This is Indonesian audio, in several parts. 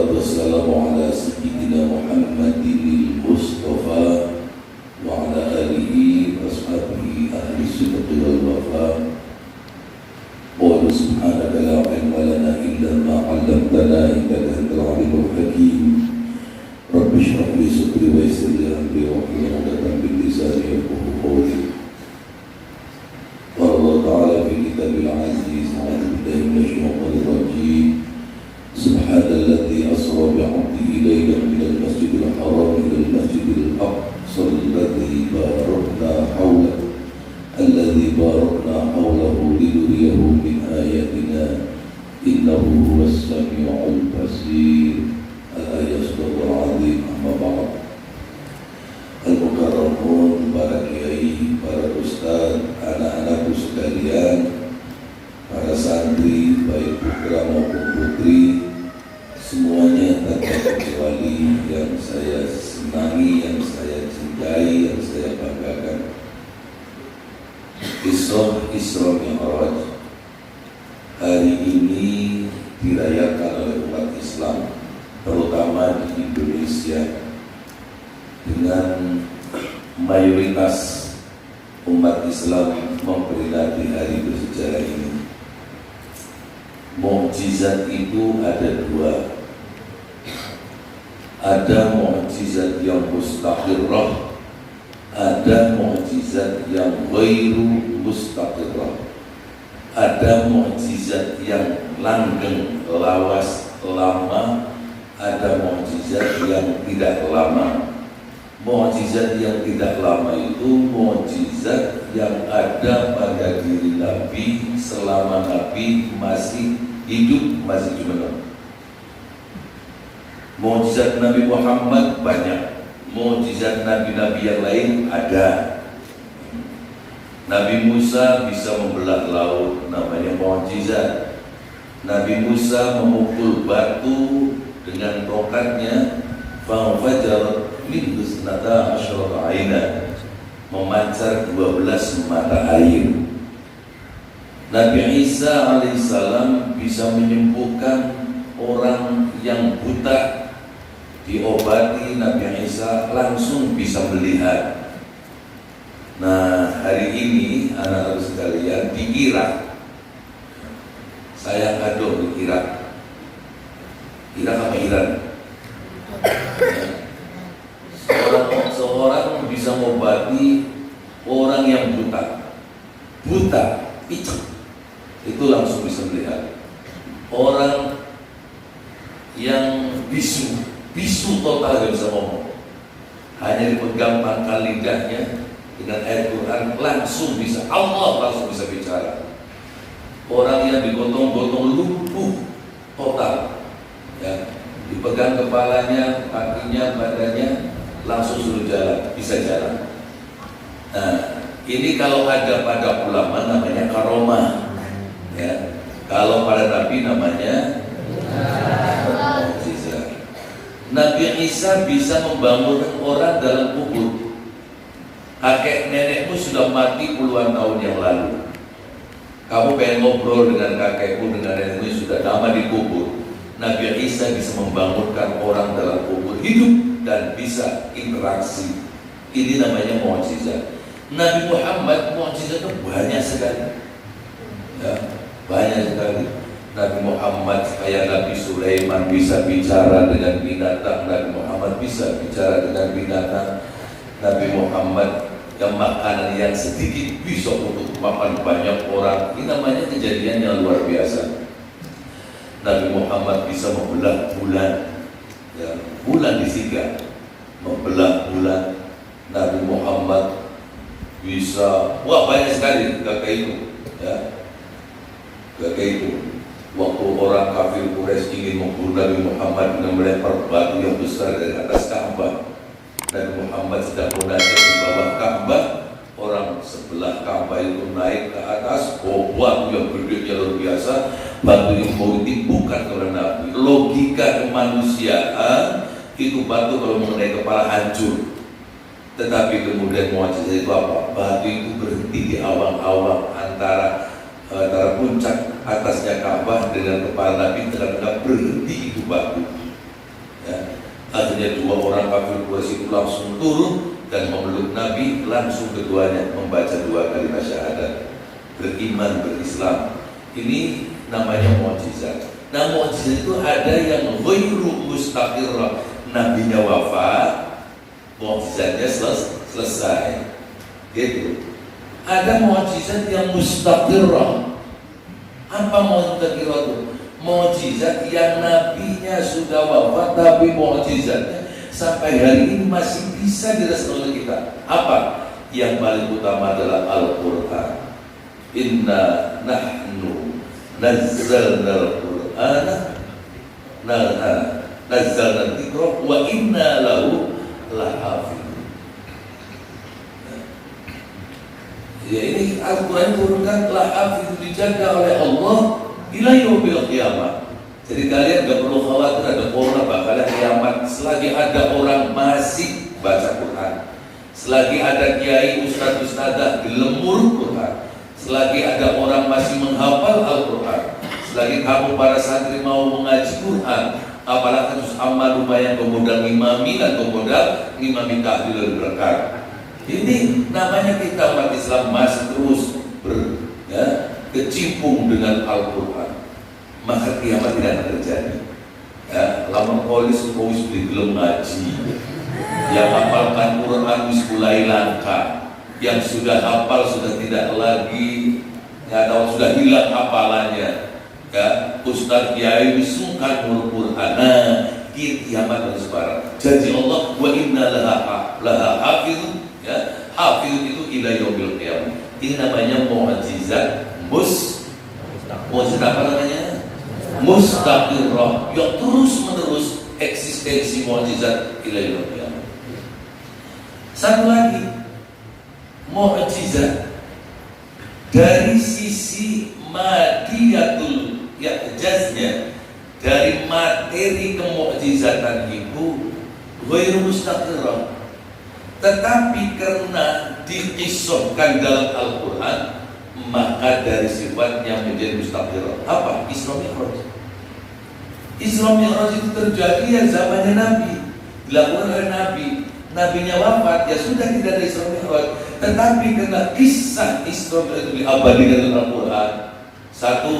Wassalatu wassalamu ala sayyidina Muhammadin Mustafa wa ala alihi wa ashabihi ahli sidqi wal wafa. Wa subhanaka la ilma lana illa ma 'allamtana innaka antal alimul hakim. Rabbi shrah li sadri wa yassir li amri wa hlul 'uqdatam min lisani yafqahu qawli. Qala ta'ala fi kitabil aziz a'udzu billahi minasy syaithanir rajim. Subhanalladzi asra bi'abdihi laylan minal masjidil haram ilal masjidil aqsa alladzi barakna hawlahu linuriyahu min ayatina innahu huwas sami'ul basir. Al-ayat surah Al-Azim. Amma ba'd. Al-mukarramun, para kiai, para ustaz, anak-anakku sekalian, para santri baik putra maupun putri, semuanya tanpa kecuali yang saya senangi, yang saya cintai, yang saya banggakan. Isra Mi'raj hari ini dirayakan oleh umat Islam, terutama di Indonesia, dengan mayoritas umat Islam memperingati hari bersejarah ini. Mukjizat itu ada dua. Ada mukjizat yang mustaqirrah, ada mukjizat yang ghairu mustaqirrah. Ada mukjizat yang langgeng, lawas, lama, ada mukjizat yang tidak lama. Mukjizat yang tidak lama itu mukjizat yang ada pada diri Nabi selama Nabi masih hidup, masih jumeneng. Mukjizat Nabi Muhammad banyak, mukjizat nabi-nabi yang lain ada. Nabi Musa bisa membelah laut, namanya mukjizat. Nabi Musa memukul batu dengan tongkatnya, fajarat minhu isnata asyarata aina, memancar 12 mata air. Nabi Isa alaihissalam bisa menyembuhkan orang yang buta, diobati Nabi Isa langsung bisa melihat. Nah, hari ini anak-anak sekalian di Irak, saya kado di Irak. Irak apa Iran? Seorang bisa mengobati orang yang buta, picek, itu langsung bisa melihat. Orang yang bisu total gak bisa ngomong, hanya dipegang pangkal lidahnya dengan ayat Quran langsung bisa, Allah langsung bisa bicara. Orang yang digotong-gotong lumpuh total, ya, dipegang kepalanya, kakinya, badannya, langsung suruh jalan, bisa jalan. Nah, ini kalau ada pada ulama namanya karomah, ya. Kalau pada Nabi namanya mukjizat. Nabi Isa bisa membangunkan orang dalam kubur. Kakek nenekmu sudah mati puluhan tahun yang lalu. Kamu pengen ngobrol dengan kakekmu, dengan nenekmu sudah lama di kubur. Nabi Isa bisa membangunkan orang dalam kubur hidup dan bisa interaksi. Ini namanya mukjizat. Nabi Muhammad mukjizatnya banyak sekali, ya, banyak sekali. Nabi Muhammad kayak Nabi Sulaiman bisa bicara dengan binatang. Nabi Muhammad bisa bicara dengan binatang. Nabi Muhammad yang makanan yang sedikit bisa untuk makan banyak orang. Ini namanya kejadian yang luar biasa. Nabi Muhammad bisa membelah bulan, ya, bulan disiga, membelah bulan. Nabi Muhammad bisa, wah banyak sekali kakek itu, ya, kakek itu. Waktu orang kafir Quraisy ingin membunuh Nabi Muhammad dengan melempar batu yang besar dari atas Ka'bah, Nabi Muhammad sedang munajat di bawah Ka'bah. Orang sebelah Ka'bah itu naik ke atas, batu yang gedenya luar biasa. Batu yang mau ditimbulkan oleh Nabi. Logika kemanusiaan itu batu kalau mengenai kepala hancur. Tetapi kemudian mukjizat itu apa? Batu itu berhenti di awang-awang antara puncak atasnya Ka'bah dengan kepala Nabi, tengah-tengah berhenti itu batu. Akhirnya dua orang kafir Quraisy itu langsung turun dan memeluk Nabi. Langsung keduanya membaca dua kalimat syahadat, beriman, berislam. Ini namanya mukjizat. Nah, mukjizat itu ada yang ghairu mustaqirrah. Nabinya wafat, mukjizatnya selesai. Gitu. Ada mukjizat yang mustaqirrah. Apa mustaqirrah itu? Mukjizat yang nabinya sudah wafat tapi mukjizatnya sampai hari ini masih bisa dirasakan oleh kita. Apa? Yang paling utama adalah Al-Qur'an. Inna nahnu nazzalna al-Qur'ana nazzalna dzikra wa inna lahu lahafidun. Ya, ini Al-Quran turunkan lahafidun, dijaga oleh Allah ila yaumil qiyamah. Jadi kalian gak perlu khawatir ada corona bakalan kiamat selagi ada orang masih baca Quran, selagi ada kiai ustadz gelemur Quran, selagi ada orang masih menghafal Al-Quran, selagi kamu para santri mau mengaji Quran, apalagi terus amal lumayan kemudian ngimami dan kemudian ngimami tahlil berkah. Ini namanya kita umat Islam masih terus kecimpung dengan Al-Quran, maka kiamat tidak akan terjadi. Ya, lama polis beli gelem ngaji, yang hafalkan Quran mulai langka, yang sudah hafal sudah tidak lagi, ya, atau sudah hilang hafalannya. Ya, Ustaz Kiai sungkan Quran. Nah, kiamat harus barang. Janji Allah, wa inna laha hafidun. Ya, hafidun itu ila yaumil qiyamah. Ini namanya mukjizat mukjizat apa namanya? Mustaqirrah, yang terus menerus eksistensi mukjizat ila yaumil qiyamah. Satu lagi mukjizat dari sisi madiyatul jaznya, dari materi kemukjizatan itu ghairu mustaqirrah. Tetapi karena dikisahkan dalam Al-Quran, maka dari sifat yang menjadi mustaqirrah. Apa? Isra Mi'raj. Isra Mi'raj itu terjadi ya zamannya Nabi, dilakukan oleh Nabi. Nabinya wafat, ya sudah tidak ada Isra Mi'raj. Tetapi karena kisah Isra Mi'raj itu diabadikan dalam Al-Quran. Satu,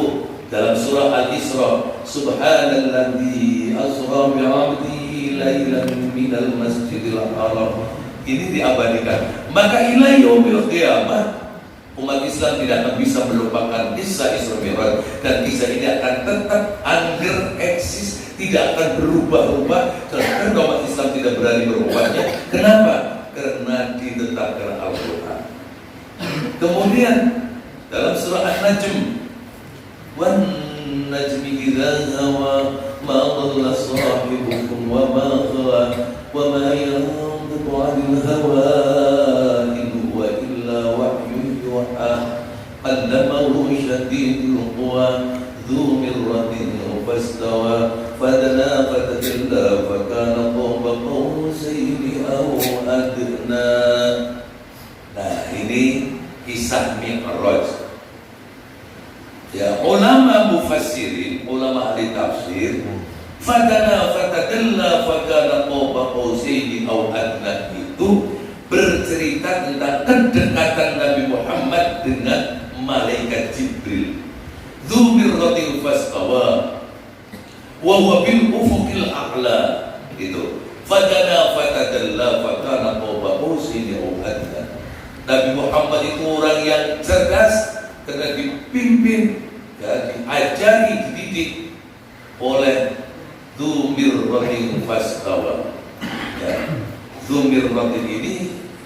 dalam surah Al-Isra, Subhanalladzi asra bi'abdihi lailan minal masjidil haram. Ini diabadikan. Maka ila yaumil qiyamah umat Islam tidak akan bisa melupakan kisah Isra Mi'raj, dan kisah ini akan tetap angger eksis, tidak akan berubah-ubah karena umat Islam tidak berani berubahnya. Kenapa? Karena ditetapkan Al-Quran. Kemudian dalam surah An-Najm, wan najmi idza hawa ma dhalla sahibukum wa ma ghawa wa ma yanṭiqu 'anil hawa in huwa illa wahyun yuha 'allamahu shadidul quwa dzu mirratin fastawa fadana fatadalla fakana qaba qawsaini aw adna. Nah, ini kisah Mi'raj. Ya, ulama mufassirin, ulama ahli tafsir, fadana fatadalla fakana qaba qausaini aw adna, itu bercerita tentang kedekatan Nabi Muhammad dengan malaikat Jibril. Dzu mirratin fastawa wa huwa bil ufuqil a'la. Itu fadana fatadalla fakana qaba qausaini aw adna. Nabi Muhammad itu orang yang cerdas karena dipimpin, ya, diajari, dididik oleh Dzu mirratin fastawa. Ya, Dzu mirratin ini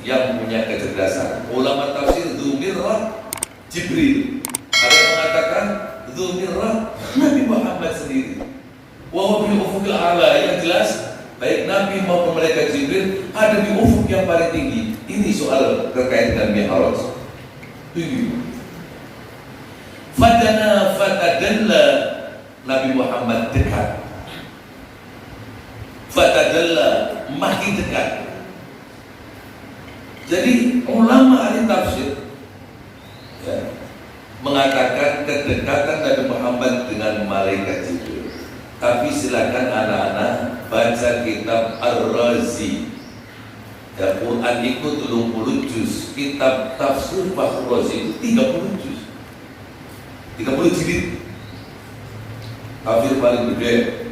yang punya kecerdasan. Ulama tafsir Dzu mirrah Jibril. Ada yang mengatakan Dzu mirrah Nabi Muhammad sendiri. Wa huwa bil ufuqil a'la, yang jelas baik Nabi maupun malaikat Jibril ada di ufuk yang paling tinggi. Ini soal terkait dengan Mi'raj. Tinggi. Fadana fatadalla, Nabi Muhammad dekat. Fatadalla, makin dekat. Jadi ulama ahli tafsir, ya, mengatakan kedekatan Nabi Muhammad dengan malaikat Jibril Tapi silakan anak-anak baca kitab Ar-Razi. Ya, Quran itu 30 juz. Kitab tafsir Fakhr Razi itu 30 juz. 30 jilid. Tafsir paling gede.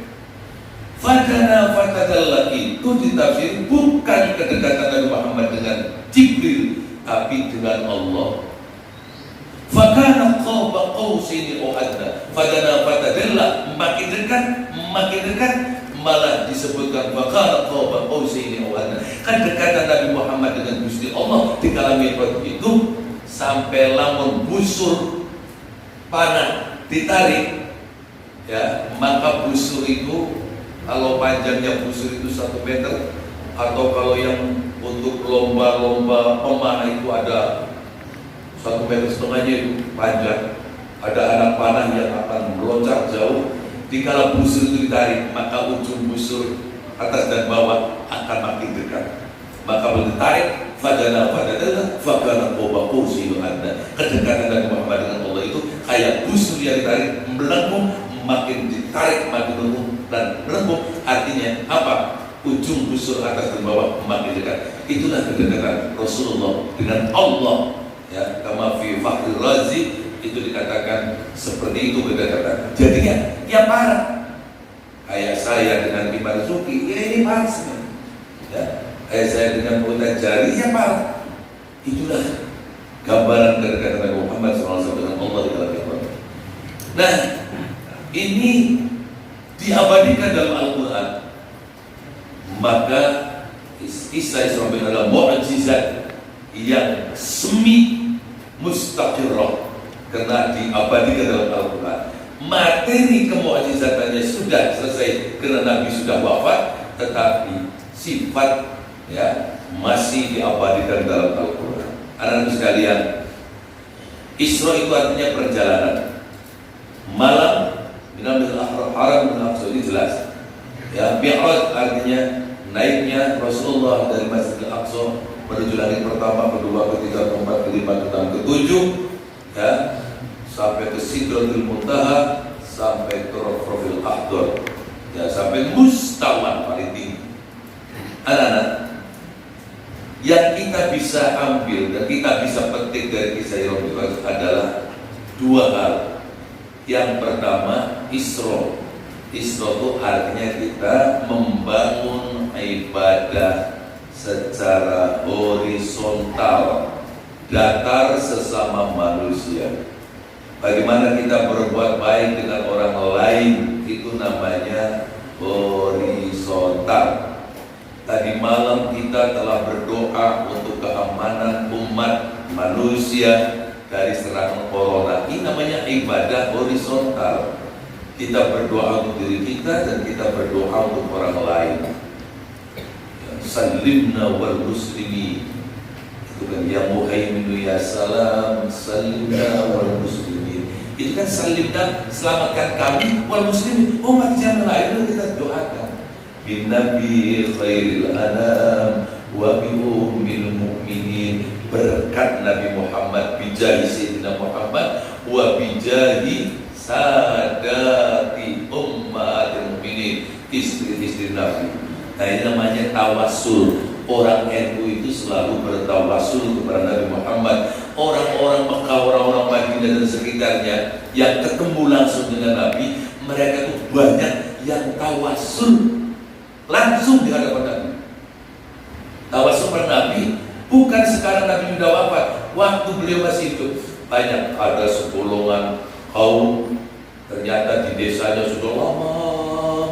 Fadana fatadalla itu ditafsir bukan kedekatan Nabi Muhammad dengan Jibril, tapi dengan Allah. Fakana qaba qausaini aw adna. Fadana fatadalla, makin dekat malah disebutkan fakana qaba qausaini aw adna. Kan dekatan Nabi Muhammad dengan Gusti Allah di kalam itu sampai lamun busur panah ditarik, ya, maka busur itu kalau panjangnya busur itu 1 meter, atau kalau yang untuk lomba-lomba pemanah itu ada 1,5 meter itu panjang, ada anak panah yang akan meloncat jauh. Dikala busur itu ditarik, maka ujung busur atas dan bawah akan makin dekat. Maka ditarik, fadana fakana qaba qausaini adna. Kedekatan Nabi Muhammad dengan Allah itu kayak busur yang ditarik melengkung, makin ditarik makin melengkung dan melengkung. Artinya apa? Ujung busur atas dan bawah makin dekat. Itulah kedekatan Rasulullah dengan Allah. Ya, kama fi Fakhr Razi itu dikatakan seperti itu kedekatan. Jadinya ya parah. Kayak saya dengan Imam Marzuki, ya ini parah sekali. Ya, kayak saya dengan Mu'tad Jari, ya parah. Itulah gambaran kedekatan Nabi Muhammad SAW dengan Allah di dalam Al-Quran. Nah, ini diabadikan dalam Al-Quran. Maka kisah Isra Mi'raj adalah mukjizat yang semi mustaqirrah karena diabadikan dalam Al-Quran. Materi kemukjizatannya sudah selesai karena Nabi sudah wafat, tetapi sifat, ya, masih diabadikan dalam Al-Quran. Anak-anak sekalian, Isra itu artinya perjalanan malam minal haram minal aqsa, ini jelas. Ya, Mi'raj artinya naiknya Rasulullah dari Masjidil Aqsa menuju langit pertama, kedua, ketiga, keempat, kelima, keenam, ketujuh, ya, sampai ke Sidratul Muntaha, sampai ke Rafrafil Akhdar, ya, sampai Mustawa paling tinggi. Anak-anak, yang kita bisa ambil dan kita bisa petik dari kisah Isra Mi'raj adalah 2 hal. Yang pertama, Isra. Isra itu artinya kita membangun ibadah secara horizontal, datar sesama manusia. Bagaimana kita berbuat baik dengan orang lain, itu namanya horizontal. Tadi malam kita telah berdoa untuk keamanan umat manusia dari serangan corona. Ini namanya ibadah horizontal. Kita berdoa untuk diri kita dan kita berdoa untuk orang lain. Salimna wal muslimin. Itu kan ya muhaiminu ya salam, salimna wal muslimin. Itu kan salimna, selamatkan kami wal muslimin, umat yang lain kita doakan. Bin nabi khairil anam wa bi ummil mu'minin. Berkat Nabi Muhammad, bijahi Sayyidina Muhammad, wa bijahi sadati ummatil mu'minin, istri-istri Nabi. Nah, ini namanya tawassul. Orang NU itu selalu bertawassul kepada Nabi Muhammad. Orang-orang Mekah, orang-orang Madinah dan sekitarnya yang ketemu langsung dengan Nabi, mereka itu banyak yang tawassul langsung di hadapan Nabi. Tawassul pada Nabi bukan sekarang Nabi sudah wafat, waktu beliau masih hidup. Banyak ada segolongan kaum, ternyata di desanya sudah lama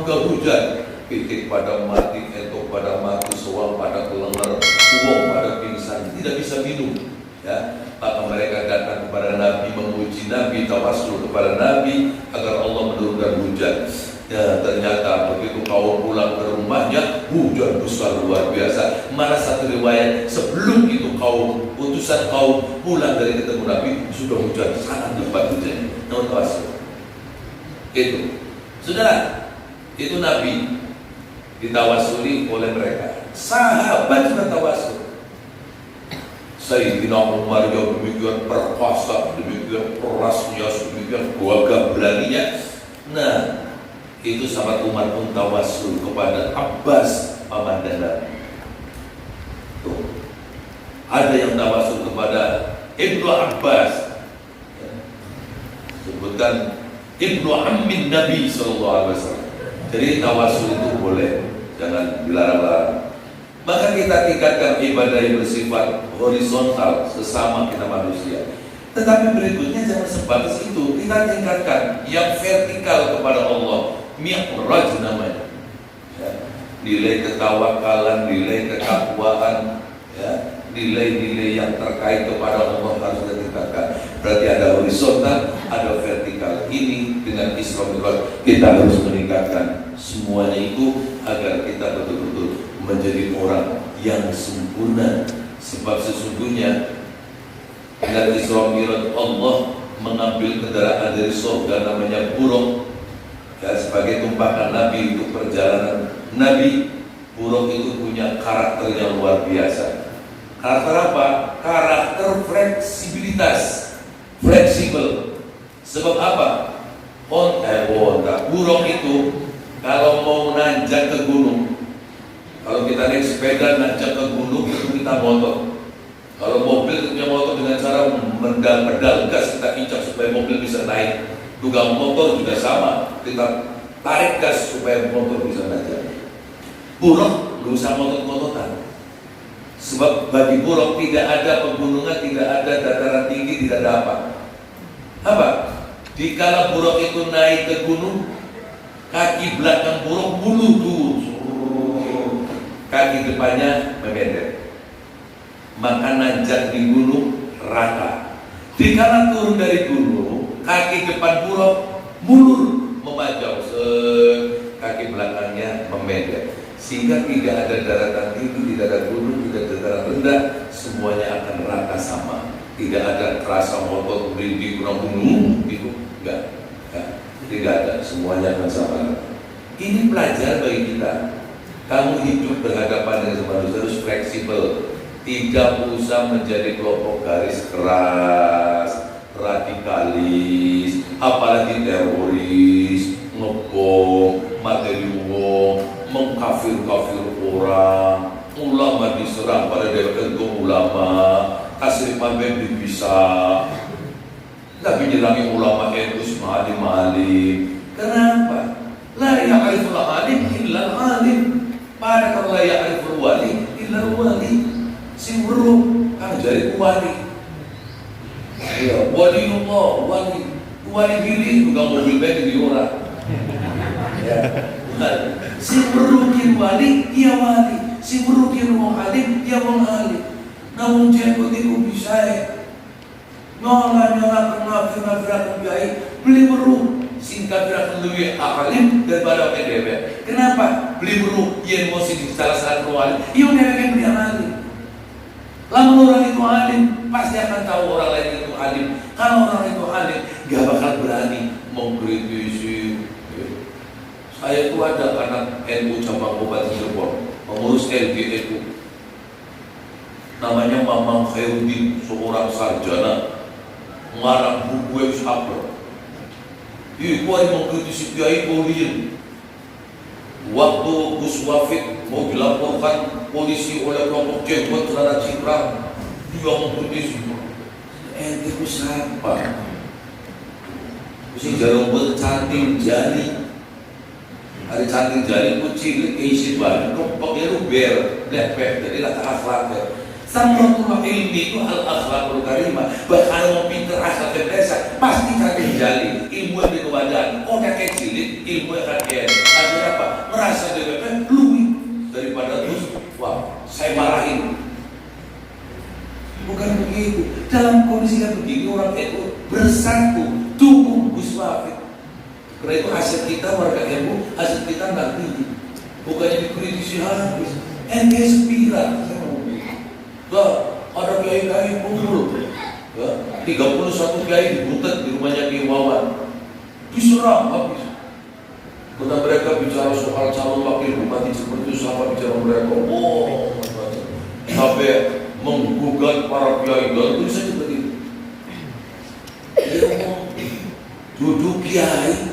nggak hujan, pitik pada mati, entok pada mati, soal pada kelengar, uang pada pingsan, tidak bisa minum, ya. Maka mereka datang kepada Nabi, memuji Nabi, tawassul kepada Nabi agar Allah menurunkan hujan. Ya, ternyata begitu kaum pulang ke rumahnya, hujan besar luar biasa. Mana satu riwayat sebelum itu kaum, utusan kaum pulang dari ketemu Nabi, sudah hujan sangat lebat hujannya. Namun tawassul itu, saudara, itu Nabi ditawasuli oleh mereka. Sahabat juga tawassul. Sayyidina Umar yang demikian perkasa, demikian kerasnya, demikian gagah beraninya. Nah, Itu sahabat Umar pun tawasul kepada Abbas paman dan Nabi. Tuh. Ada yang tawasul kepada Ibnu Abbas, sebutkan Ibnu Ammin Nabi SAW. Jadi tawasul itu boleh, jangan dilarang-larang. Maka kita tingkatkan ibadah yang bersifat horizontal sesama kita manusia. Tetapi berikutnya jangan sebatas itu, kita tingkatkan yang vertikal kepada Allah. Mi'raj namanya, ya. Nilai ketawakalan, nilai ketakwaan, ya. Nilai-nilai yang terkait kepada Allah harus kita tingkatkan. Berarti ada horizontal, ada vertikal. Ini dengan Isra Mi'raj kita harus meningkatkan semuanya itu agar kita betul-betul menjadi orang yang sempurna. Sebab sesungguhnya dengan Isra Mi'raj Allah mengambil kendaraan dari surga namanya buruk, ya, sebagai tumpahan Nabi untuk perjalanan Nabi. Buruk itu punya karakter yang luar biasa. Karakter apa? Karakter fleksibilitas, fleksibel. Sebab apa? Buruk itu kalau mau nanjak ke gunung, kalau kita naik sepeda nanjak ke gunung itu kita motor. Kalau mobil itu punya motor dengan cara pedal gas kita injak supaya mobil bisa naik. Juga motor juga sama, kita tarik gas supaya motor bisa nanjak. Buruk nggak usah motor-motoran. Sebab bagi buruk tidak ada pegunungan, tidak ada dataran tinggi, tidak ada apa. Apa? Dikala buruk itu naik ke gunung, kaki belakang buruk bulu turun, kaki depannya memendek. Maka nanjak di gunung rata. Dikala turun dari gunung, kaki depan buruk mulur memajau, kaki belakangnya memendek. Sehingga tidak ada daratan tinggi, tidak ada gunung, tidak ada dataran rendah, semuanya akan rata sama. Tidak ada terasa motor berhenti kurang gunung, itu enggak, tidak ada, semuanya akan sama. Ini pelajaran bagi kita. Kamu hidup berhadapan dengan manusia harus fleksibel, tidak usah menjadi kelompok garis keras, radikalis, apalagi teroris, ngebom, materi umum, mengkafir-kafir orang, ulama diserang pada DPR ulama, kasih pamer bisa, tapi nyerangi ulama NU malim-malim. Kenapa? La ya'riful alim illa alim. Pada kalau la ya'riful wali illa wali. Si buruk kan jadi wali. Ya, waliullah, wali diri juga mobil band di orang. Ya. Si berukin wali, ia wali. Si berukin wong alim, ia wong alim. Namun jemput itu bisa nyola kafir biaya. Beli beruk, singkat kafir lebih alim daripada PDB. Kenapa? Beli beruk, ia emosi di salah satu wali. Ia udah beli alim. Lamun orang itu alim, pasti akan tahu orang lain itu alim. Kalau orang itu alim, gak bakal berani mengkritisi. Saya itu ada anak NU cabang Bupati Cirebon, pengurus LGNU, namanya Mamang Khairuddin, seorang sarjana, ngarang buku yang apa? Itu ada mengkritisi Kiai Pauliin. Waktu Gus Wafid mau dilaporkan polisi oleh kelompok jenggot celana cingkrang, dia mengkritisi. Itu siapa? Si jarum bercanting jari. Ada cantik jari kucing isi banget, pakai luber, lepek, jadi lah akhlaknya. Samratullah ilmi itu al akhlakul karimah. Bahkan mau pinter asal desa, pasti cantik jari, ilmu yang dikewajan. Oh kakek cilik, ilmu yang kakek. Ada apa? Merasa dia lebih daripada terus. Wah, saya marahin. Bukan begitu. Dalam kondisi yang begini orang itu bersatu, dukung Gus Wafid. Karena itu hasil kita warga ilmu, hasil kita nggak tinggi. Bukannya dikritisi habis. Ente sepira. Ada kiai-kiai kumpul. 31 kiai dibutet di rumahnya Kiai Wawan. Diserang habis. Ketika mereka bicara soal calon wakil bupati seperti itu, sama bicara mereka, sampai menggugat para kiai dan itu saja begitu. Duduk kiai,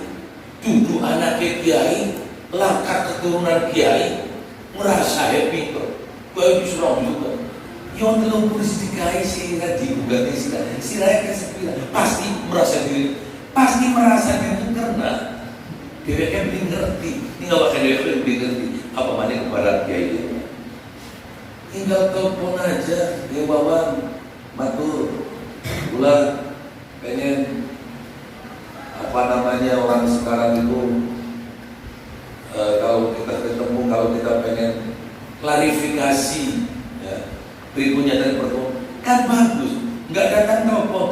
duduk anak kiai, langkah keturunan kiai, merasa happy kok. Kiai disuruh juga. Yang belum polisi dikai sih tadi bukan siraya kesepian. Pasti merasa diri itu karena dia kan belum ngerti. Ini nggak bakal dia belum ngerti apa mana kepada kiai dia. Tinggal telepon aja, dia bawa matur, bulan pengen apa namanya orang sekarang itu kalau kita ketemu, kalau kita pengen klarifikasi ya, berikutnya dari pertemuan kan bagus, nggak datang telepon,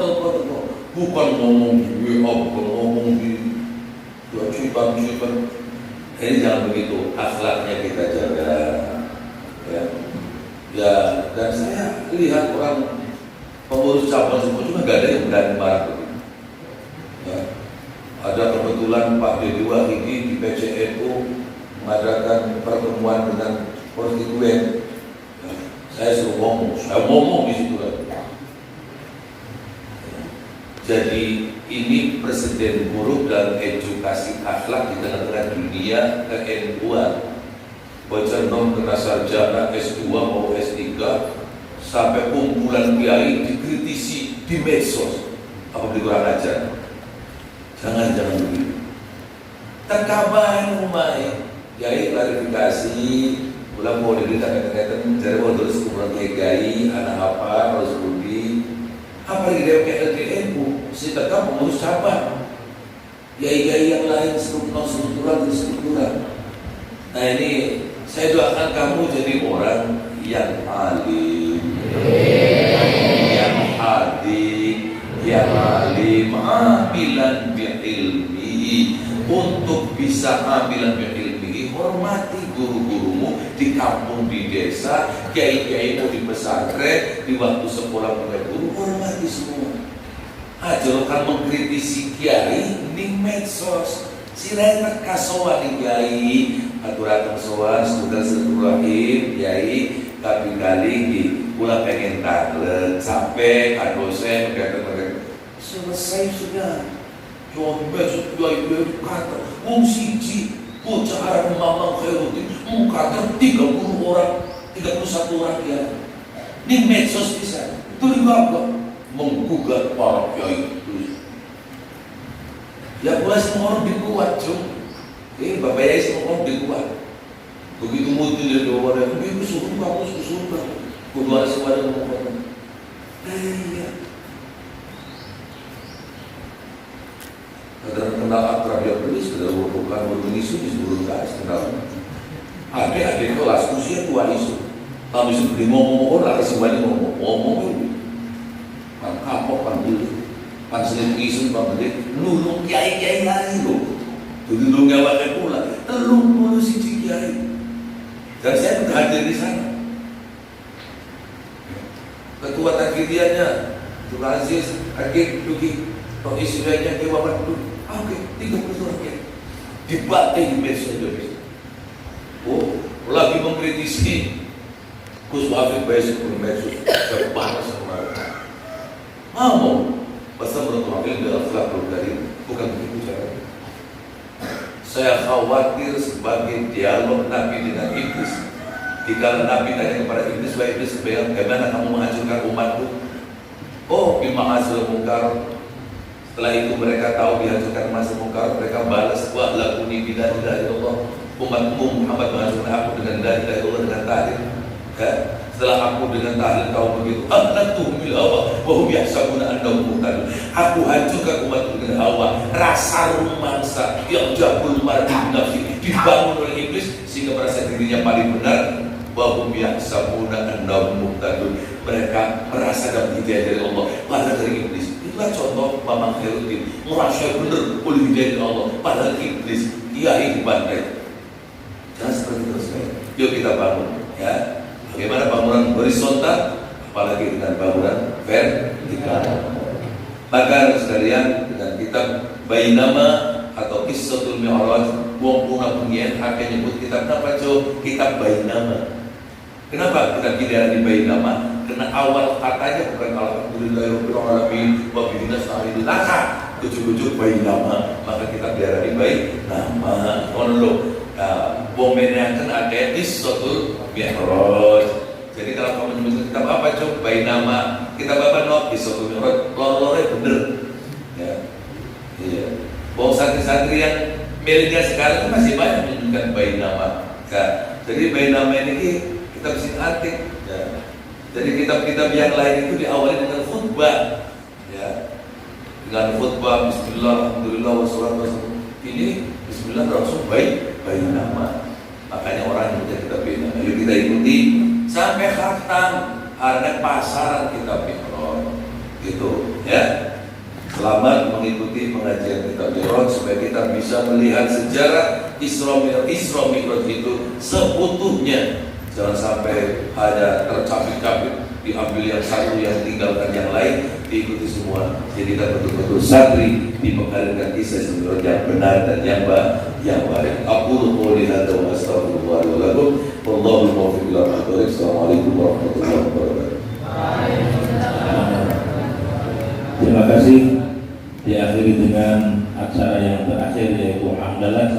bukan ngomong di WA, bukan ngomong di cuitan. Ini jangan begitu, akhlaknya kita jaga ya, dan saya lihat orang pengurus cabang semua juga nggak ada yang berani marah begitu ya. Ada kebetulan Pak Deddy Wahidi di PCNU mengadakan pertemuan dengan konstituen ya. Saya suruh ngomong di situ kan. Jadi ini presiden buruk dalam edukasi akhlak di tengah-tengah dunia ke-NU-an. Baca nom kena sarjana S2 mau S3 sampai kumpulan kiai dikritisi di medsos. Apa kurang ajar? Jangan begitu. Terkabahan rumahnya kiai klarifikasi ulang mau diberitakan dari mau terus kumpulan kiai anak apa harus budi apa lagi dia kayak LGNU si tetap mengurus cabang kiai yang lain struktural. Nah ini saya doakan kamu jadi orang yang alim, amilan bi'ilmi. Untuk bisa amilan bi'ilmi, hormati guru-gurumu di kampung, di desa, kiai-kiaimu di pesantren, di waktu sekolah punya guru, hormati semua. Ajarkan mengkritisi kiai di medsos. Sirai kasowan di kiai, aturan sowan, sudah silaturahim kiai, tapi kali ini pula pengen taklek sampai dosen mereka selesai sudah. Jangan besok kiai kata, siji bocah Arab Mamang Khairuddin, kata 31 orang kiai. Ini medsos bisa, itu juga menggugat para kiai. Ya pula semua orang dikuat, Bapak Yai semua orang dikuat. Begitu mutu dia doa dia, begitu suruh kamu, kudu semua ada ngomong. Iya. Kadang kenal akrab yang belis, kadang bukan isu di seluruh kelas kenal. Adik kelas usia tua isu, tapi sebelum ngomong orang semuanya ngomong itu, kapok kan dulu. Panselin isu pembeli, nulung kiai lain loh. Jadi nulung ngawakan pula, telung puluh siji kiai. Dan saya sudah hadir di sana. Ketua takiriannya, Tuan Aziz, Hakim, Duki, Tok Istilahnya, Kewaman, oke, 30 orang kiai. Dibatih di medsos Indonesia. Lagi mengkritisi Gus Wafid Baisik di medsos, saya panas sama mau. Pasal menurut wakil dalam akhlakul karim bukan begitu caranya. Saya khawatir sebagai dialog Nabi dengan iblis. Jika Nabi tanya kepada iblis, wahai iblis, bagaimana kamu menghancurkan umatku? Bima hasil mungkar. Setelah itu mereka tahu dihancurkan masa mungkar, mereka balas, wa lakuni bila ilaha illallah. Umatmu Muhammad menghancurkan aku dengan la ilaha illallah dengan tahlil. Setelah aku dengan tahlil kau begitu, ahlaktuhum bil hawa wa hum yahsabuna annahum muhtadun. Aku hancurkan umatku dengan hawa, rasa rumangsa yang jabul mar'i nafsi dibangun oleh iblis sehingga merasa dirinya paling benar. Wa hum yahsabuna annahum muhtadun. Mereka merasa dapat hidayah dari Allah, padahal dari iblis. Itulah contoh Mamang Khairuddin, merasa benar oleh hidayah dari Allah, padahal iblis kiai dibantai. Jangan seperti itu sekali. Yuk kita bangun, ya. Bagaimana bangunan horizontal, apalagi dengan bangunan vertikal. Maka sekalian dengan kitab Bainama atau Qissatul Mi'raj, wong puna pengian akan nyebut kitab apa kitab Bainama. Kenapa kita pilih di Bainama? Karena awal katanya bukan alhamdulillahirabbil alamin wa bihi nasta'in. ujuk-ujuk bayi nama, maka kita pelihara bayi nama. Ono momennya kan ada Qissatul Mi'raj. Jadi kalau kamu menyebut kitab apa coba bayi nama, kita baca Qissatul Mi'raj, lorongnya bener. Ya, iya. Bau santri-santri yang miliknya sekarang itu masih banyak menunjukkan bayi nama. Nah, jadi bayi nama ini kita bisa artik. Ya. Jadi kitab-kitab yang lain itu diawali dengan khutbah. Ya. Dengan khutbah Bismillah, Alhamdulillah, wassalatu wassalamu. Ini Bismillah langsung bayi nama. Makanya orang yang punya kitab bayi nama, yuk kita ikuti sampai khatam. Ada pasaran kitab Mi'raj. Gitu, ya. Selamat mengikuti pengajian kitab Mi'raj supaya kita bisa melihat sejarah Isra Mi'raj itu seutuhnya. Jangan sampai hanya tercapik-capik, diambil yang satu, yang tinggalkan yang lain, diikuti semua. Jadi kita betul-betul santri dimengerti kisah Mi'raj yang benar dan yang baik. Aqulu qouli hadza wa astaghfirullah wa lakum. Wallahu muwaffiq ila aqwamit. Assalamualaikum warahmatullahi wabarakatuh. Terima kasih. Diakhiri dengan acara yang terakhir yaitu hamdalah.